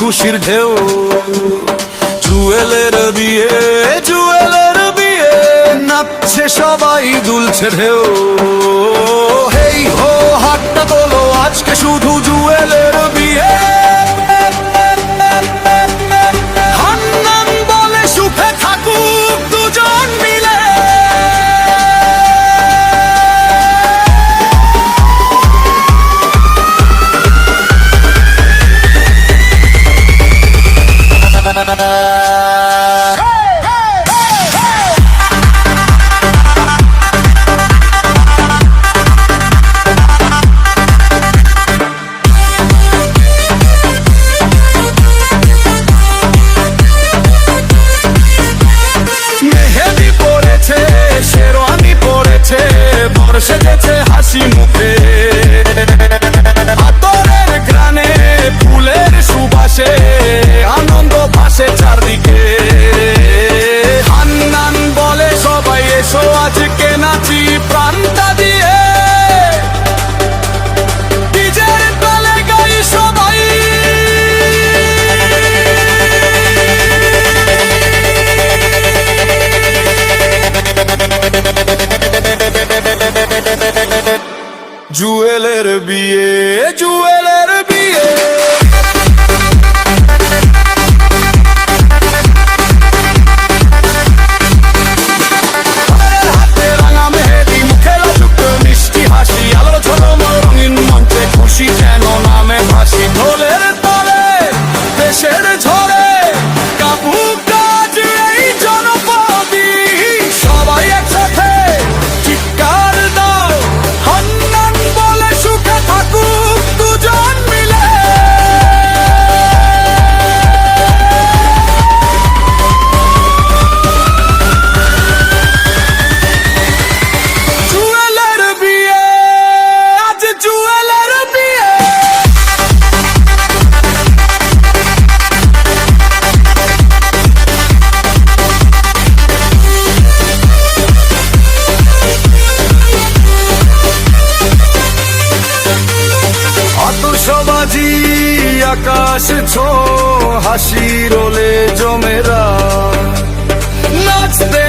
খুশির ঢেউ। জুয়েলের বিয়ে, জুয়েলের বিয়ে, নাচছে সবাই, দুলছে ঢেউ। হেই হো হাতটা তোলো, আজকে শুধু জুয়েলের বিয়ে। হান্নান বলে সুখে থাকুক দুজন মিলে। শেরওয়ানি পড়েছে, বর সেজেছে হাসি মুখে। আতরের ঘ্রাণে, ফুলের সুবাসে, আনন্দ ভাসে চারদিকে। হান্নান বলে সবাই এসো আজকে নাচি প্রাণটা দিয়ে। ডিজের তালে গাই সবাই। জুয়েলের বিয়ে, জুয়েলের বিয়ে। হাতে রাঙা মেহেদি, মুখে লাজুক মিষ্টি হাসি, আলোর ঝলমল রঙিন মঞ্চে খুশি যেন নামে ভাসি। ঢোলের তালে, দেশের ঝড়ে, কাপুক কাজ এই জনপদী। সবাই একসাথে চিৎকার দাও, হান্নান বলে সুখে থাকুক দুজন মিলে। জুয়েলের বিয়ে, আজ জুয়েলের বিয়ে। আতশবাজি আকাশ ছো, হাসি রোলে জমেরা, নাচতে